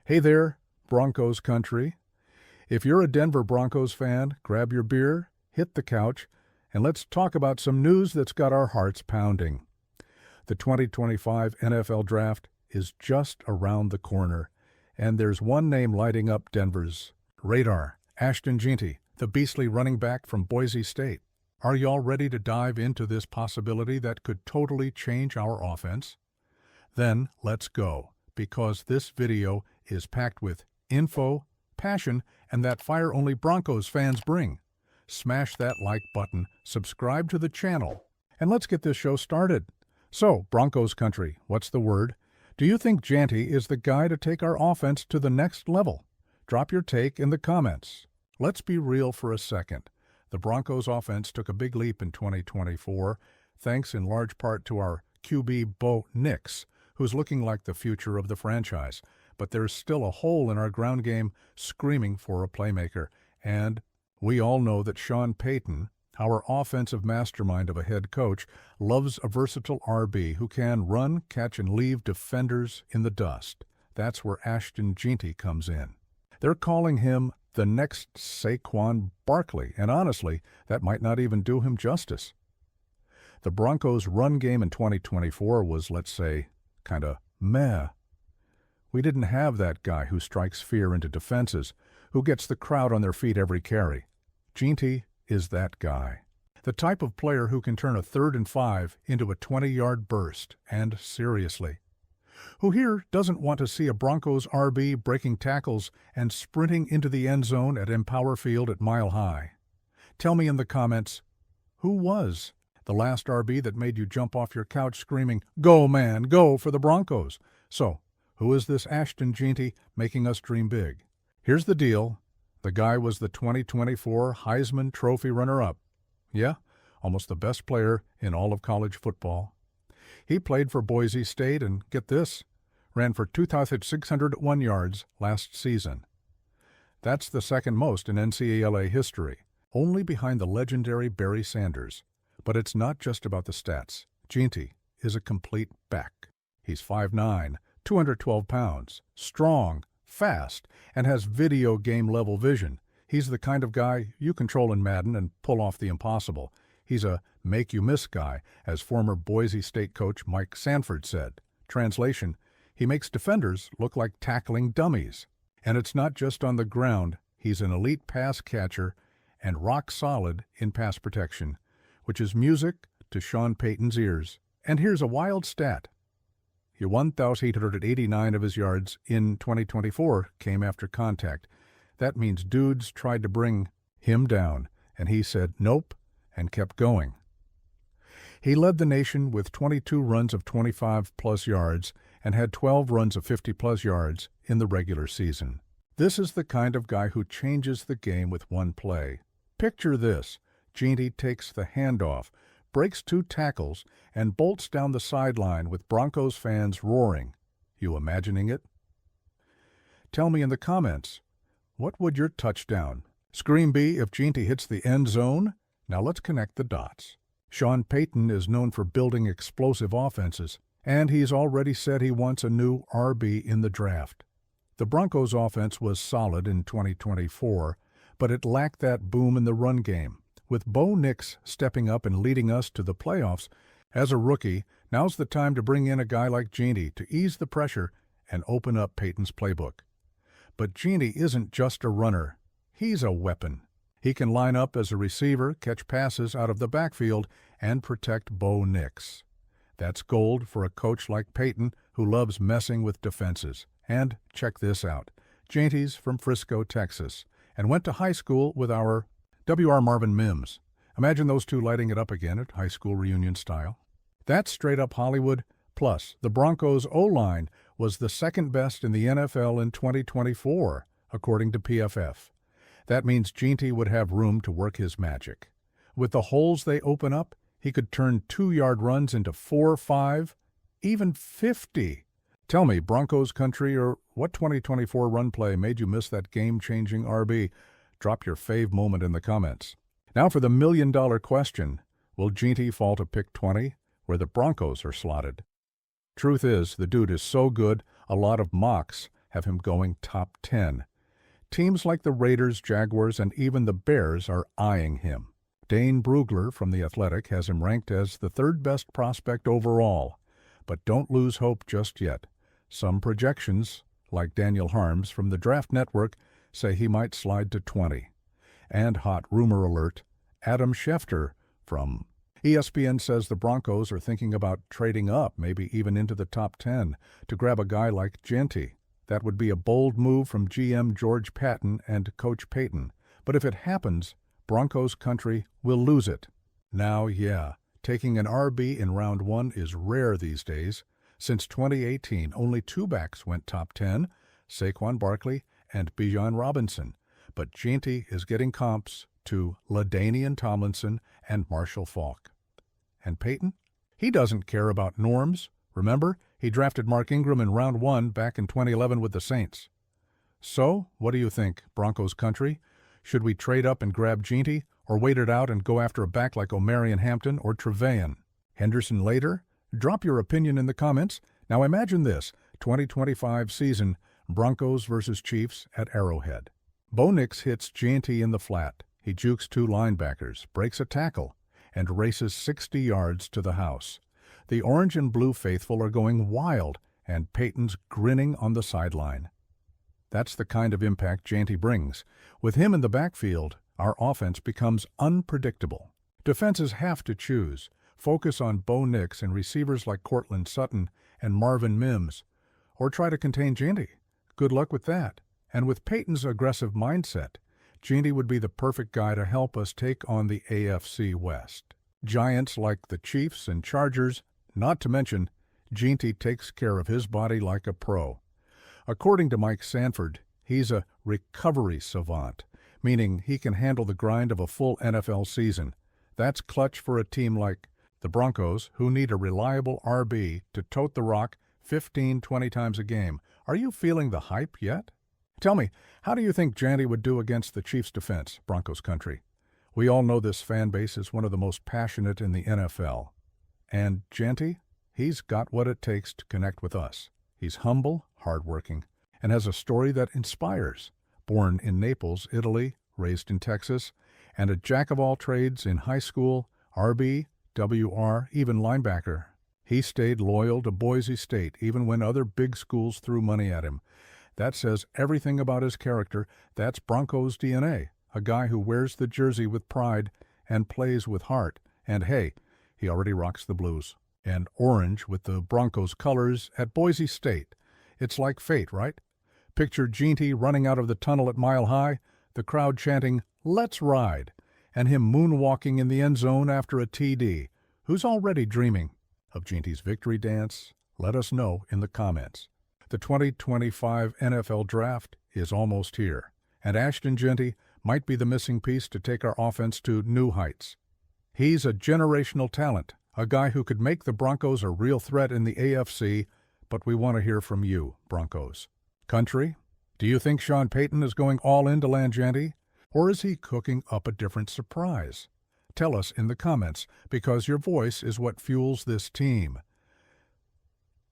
Hey there, Broncos country. If you're a Denver Broncos fan, grab your beer, hit the couch, and let's talk about some news that's got our hearts pounding. The 2025 NFL Draft is just around the corner, and there's one name lighting up Denver's radar, Ashton Jeanty, the beastly running back from Boise State. Are y'all ready to dive into this possibility that could totally change our offense? Then let's go, because this video is packed with info, passion, and that fire only Broncos fans bring. Smash that like button, subscribe to the channel, and let's get this show started. So, Broncos country, what's the word? Do you think Jeanty is the guy to take our offense to the next level? Drop your take in the comments. Let's be real for a second. The Broncos offense took a big leap in 2024, thanks in large part to our QB Bo Nix, who's looking like the future of the franchise. But there's still a hole in our ground game screaming for a playmaker. And we all know that Sean Payton, our offensive mastermind of a head coach, loves a versatile RB who can run, catch, and leave defenders in the dust. That's where Ashton Jeanty comes in. They're calling him the next Saquon Barkley, and honestly, that might not even do him justice. The Broncos' run game in 2024 was, let's say, kind of meh. We didn't have that guy who strikes fear into defenses, who gets the crowd on their feet every carry. Jeanty is that guy. The type of player who can turn a 3rd and 5 into a 20-yard burst, and seriously. Who here doesn't want to see a Broncos RB breaking tackles and sprinting into the end zone at Empower Field at Mile High? Tell me in the comments, who was the last RB that made you jump off your couch screaming, "Go, man, go for the Broncos"? So, who is this Ashton Jeanty making us dream big? Here's the deal. The guy was the 2024 Heisman Trophy runner-up. Yeah, almost the best player in all of college football. He played for Boise State and, get this, ran for 2,601 yards last season. That's the second most in NCAA history, only behind the legendary Barry Sanders. But it's not just about the stats. Jeanty is a complete back. He's 5'9", 212 pounds, strong, fast, and has video game level vision. He's the kind of guy you control in Madden and pull off the impossible. He's a make-you-miss guy, as former Boise State coach Mike Sanford said. Translation, he makes defenders look like tackling dummies. And it's not just on the ground. He's an elite pass catcher and rock solid in pass protection, which is music to Sean Payton's ears. And here's a wild stat. 1,889 of his yards in 2024 came after contact. That means dudes tried to bring him down, and he said nope and kept going. He led the nation with 22 runs of 25-plus yards and had 12 runs of 50-plus yards in the regular season. This is the kind of guy who changes the game with one play. Picture this. Jeanty takes the handoff, breaks 2 tackles, and bolts down the sideline with Broncos fans roaring. You imagining it? Tell me in the comments, what would your touchdown scream be if Jeanty hits the end zone? Now let's connect the dots. Sean Payton is known for building explosive offenses, and he's already said he wants a new RB in the draft. The Broncos' offense was solid in 2024, but it lacked that boom in the run game. With Bo Nix stepping up and leading us to the playoffs as a rookie, now's the time to bring in a guy like Jeanty to ease the pressure and open up Payton's playbook. But Jeanty isn't just a runner. He's a weapon. He can line up as a receiver, catch passes out of the backfield, and protect Bo Nix. That's gold for a coach like Payton, who loves messing with defenses. And check this out. Jeanty's from Frisco, Texas, and went to high school with our W.R. Marvin Mims. Imagine those two lighting it up again at high school reunion style. That's straight up Hollywood. Plus, the Broncos' O-line was the second best in the NFL in 2024, according to PFF. That means Jeanty would have room to work his magic. With the holes they open up, he could turn 2-yard runs into 4, 5, even 50. Tell me, Broncos country, or what 2024 run play made you miss that game-changing RB? Drop your fave moment in the comments. Now for the million-dollar question. Will Jeanty fall to pick 20, where the Broncos are slotted? Truth is, the dude is so good, a lot of mocks have him going top 10. Teams like the Raiders, Jaguars, and even the Bears are eyeing him. Dane Brugler from The Athletic has him ranked as the third best prospect overall. But don't lose hope just yet. Some projections, like Daniel Harms from the Draft Network, say he might slide to 20. And hot rumor alert, Adam Schefter from ESPN says the Broncos are thinking about trading up, maybe even into the top 10, to grab a guy like Jeanty. That would be a bold move from GM George Paton and Coach Payton. But if it happens, Broncos country will lose it. Now, taking an RB in round 1 is rare these days. Since 2018, only 2 backs went top 10, Saquon Barkley and Bijan Robinson. But Jeanty is getting comps to LaDainian Tomlinson and Marshall Faulk. And Payton? He doesn't care about norms. Remember, he drafted Mark Ingram in round 1 back in 2011 with the Saints. So, what do you think, Broncos country? Should we trade up and grab Jeanty, or wait it out and go after a back like Omarion Hampton or Trevelyan? Henderson later? Drop your opinion in the comments. Now imagine this, 2025 season, Broncos versus Chiefs at Arrowhead. Bo Nix hits Jeanty in the flat. He jukes 2 linebackers, breaks a tackle, and races 60 yards to the house. The orange and blue faithful are going wild, and Payton's grinning on the sideline. That's the kind of impact Jeanty brings. With him in the backfield, our offense becomes unpredictable. Defenses have to choose. Focus on Bo Nix and receivers like Cortland Sutton and Marvin Mims, or try to contain Jeanty. Good luck with that. And with Payton's aggressive mindset, Jeanty would be the perfect guy to help us take on the AFC West. Giants like the Chiefs and Chargers, not to mention, Jeanty takes care of his body like a pro. According to Mike Sanford, he's a recovery savant, meaning he can handle the grind of a full NFL season. That's clutch for a team like the Broncos, who need a reliable RB to tote the rock 15-20 times a game. Are you feeling the hype yet? Tell me, how do you think Jeanty would do against the Chiefs' defense, Broncos country? We all know this fan base is one of the most passionate in the NFL. And Jeanty, he's got what it takes to connect with us. He's humble, hardworking, and has a story that inspires. Born in Naples, Italy, raised in Texas, and a jack of all trades in high school, RB, WR, even linebacker. He stayed loyal to Boise State even when other big schools threw money at him. That says everything about his character. That's Broncos DNA, a guy who wears the jersey with pride and plays with heart. And hey, he already rocks the blues. And orange with the Broncos colors at Boise State. It's like fate, right? Picture Jeanty running out of the tunnel at Mile High, the crowd chanting, "Let's ride," and him moonwalking in the end zone after a TD. Who's already dreaming of Jeanty's victory dance? Let us know in the comments. The 2025 NFL Draft is almost here, and Ashton Jeanty might be the missing piece to take our offense to new heights. He's a generational talent, a guy who could make the Broncos a real threat in the AFC, but we want to hear from you, Broncos country. Do you think Sean Payton is going all in to land Jeanty, or is he cooking up a different surprise? Tell us in the comments, because your voice is what fuels this team.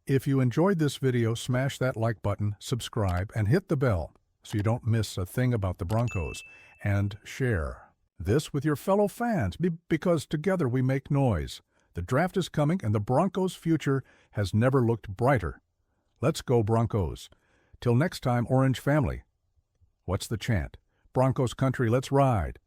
If you enjoyed this video, smash that like button, subscribe, and hit the bell so you don't miss a thing about the Broncos, and share this with your fellow fans, because together we make noise. The draft is coming, and the Broncos' future has never looked brighter. Let's go, Broncos. Till next time, Orange family. What's the chant? Broncos country, let's ride.